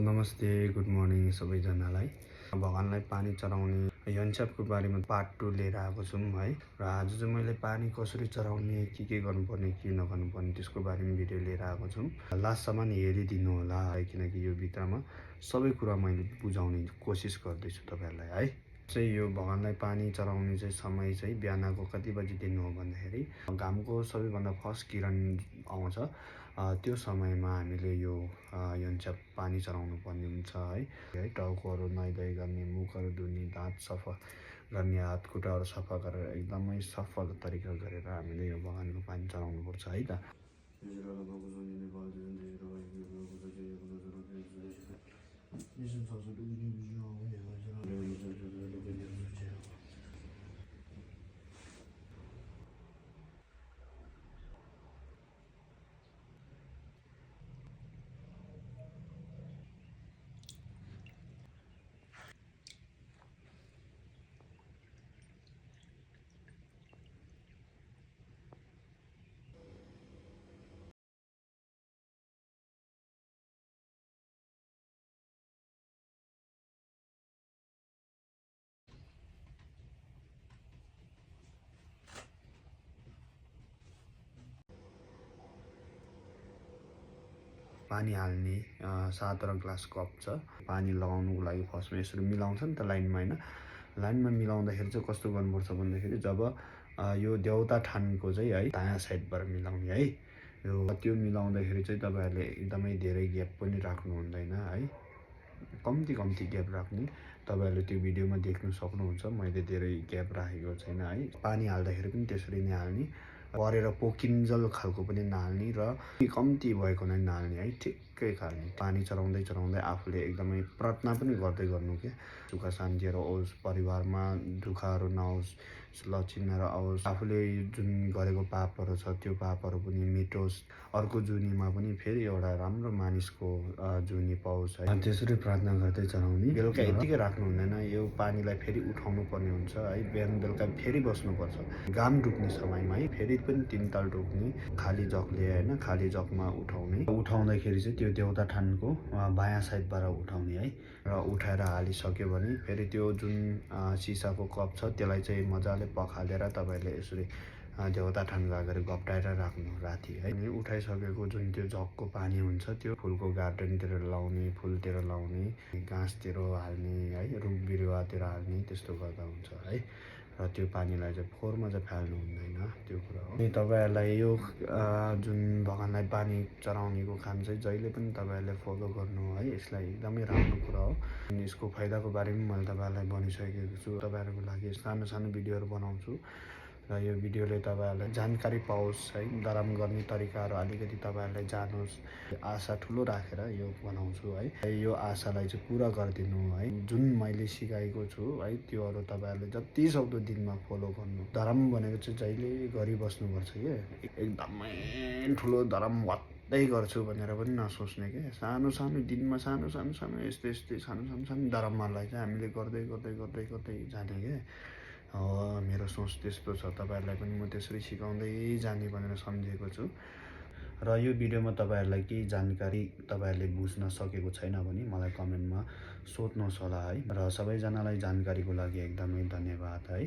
नमस्ते, good morning सबैजनालाई। भगवानलाई पानी चढाउने यन्चपको बारेमा पार्ट 2 लिएर आएको छौँ है। र आज चाहिँ मैले पानी कसरी चढाउने, के गर्नुपर्ने, के नगर्नुपर्ने त्यसको बारेमा भिडियो लिएर आएको छौँ। लास्टसम्म हेरिदिनु होला है, किनकि यो भित्रमा सबै कुरा मैले बुझाउने कोसिस गर्दैछु तपाईँहरूलाई है। चाहिँ यो भगवानलाई पानी चढाउने चाहिँ समय चाहिँ बिहानको कति बजीदेखि हो भन्दाखेरि घामको सबैभन्दा फर्स्ट किरण आउँछ त्यो समयमा हामीले यो यन्चप पानी चढाउनु पर्ने हुन्छ है। टाउकोहरू नुहाइधुवाइ गर्ने, मुखहरू धुने, दाँत सफा गर्ने, हात खुट्टाहरू सफा गरेर एकदमै सफल तरिका गरेर हामीले यो भगवानको पानी चढाउनुपर्छ है त। पानी हाल्ने 7 ग्लास कप छ। पानी लगाउनुको लागि फर्स्टमा यसरी मिलाउँछ नि त लाइनमा हैन। लाइनमा मिलाउँदाखेरि चाहिँ कस्तो गर्नुपर्छ भन्दाखेरि जब यो देउता ठानको चाहिँ है दायाँ साइडबाट मिलाउने है। त्यो मिलाउँदाखेरि चाहिँ तपाईहरुले एकदमै धेरै ग्याप पनि राख्नु हुँदैन है। कम्ती ग्याप राख्ने। तपाईहरुले त्यो भिडियोमा देख्न सक्नुहुन्छ। मैले धेरै ग्याप राखेको छैन है। पानी हाल्दाखेरि पनि त्यसरी नै हाल्ने। परेर पोकिन्जल खालको पनि नहाल्ने र कम्ती भएको नै नहाल्ने है। ठिक्कै खाल्ने। पानी चढाउँदै आफूले एकदमै प्रार्थना पनि गर्दै गर्नु के सुख शान्तिहरू आओस्, परिवारमा दुःखहरू नआओस्, लक्ष्मीहरू आओस्, आफूले जुन गरेको पापहरू छ त्यो पापहरू पनि मेटोस्, अर्को जुनीमा पनि फेरि एउटा राम्रो मानिसको जुनी पाओस् है। त्यसरी प्रार्थना गर्दै चढाउने। बेलुका यतिकै राख्नु हुँदैन। यो पानीलाई फेरि उठाउनु पर्ने हुन्छ है। बिहान बेलुका फेरि बस्नुपर्छ। घाम डुब्ने समयमा है फेरि पनि 3 ताल डुब्ने, खाली जगले हैन, खाली जगमा उठाउने। उठाउँदाखेरि चाहिँ त्यो देउता ठानको बायाँ साइडबाट उठाउने है। र उठाएर हालिसक्यो भने फेरि त्यो जुन सिसाको कप छ त्यसलाई चाहिँ मजाले पखालेर तपाईले यसरी देउता ठानको अगाडि घप्टाएर राख्नु राति है। अनि उठाइसकेको जुन त्यो जगको पानी हुन्छ त्यो फुलको गार्डनतिर लाउने, फुलतिर लाउने, घाँसतिर हाल्ने है, रुख बिरुवातिर हाल्ने, त्यस्तो गर्दा हुन्छ है। र त्यो पानीलाई चाहिँ फोहोरमा चाहिँ फाल्नु हुँदैन, त्यो कुरा हो। अनि तपाईहरुलाई यो जुन भगवानलाई पानी चढाउनेको काम चाहिँ जहिले पनि तपाईहरुले फलो गर्नु है। यसलाई एकदमै राम्रो कुरा हो। अनि यसको फाइदाको बारेमा मैले तपाईहरुलाई भनिसकेको छु। तपाईहरुको लागि सानो भिडियोहरु बनाउँछु र यो भिडियोले तपाईहरुलाई जानकारी पाओस् है। धर्म गर्ने तरिकाहरु अलिकति तपाईहरुलाई जानोस्, आशा ठुलो राखेर यो बनाउँछु है। यो आशालाई चाहिँ पूरा गरिदिनु है। जुन मैले सिकाएको छु है त्योहरु तपाईहरुले जति सक्दो दिनमा फलो गर्नु। धर्म भनेको चाहिँ जहिले गरिबस्नुपर्छ के। एकदमै ठुलो धर्म वात्तै गर्छु भनेर पनि नसोच्ने के। सानो दिनमा सानो यस्तै सानो धर्मलाई चाहिँ हामीले गर्दै जाने के। मेरो सोच त्यस्तो छ। तपाईहरुलाई पनि म त्यसरी सिकाउँदै जाने भनेर सम्झेको छु। र यो भिडियोमा तपाईहरुलाई केही जानकारी तपाईहरुले बुझ्न सकेको छैन भने मलाई कमेन्टमा सोध्नुहोस् होला है। र सबैजनालाई जानकारीको लागि एकदमै धन्यवाद है।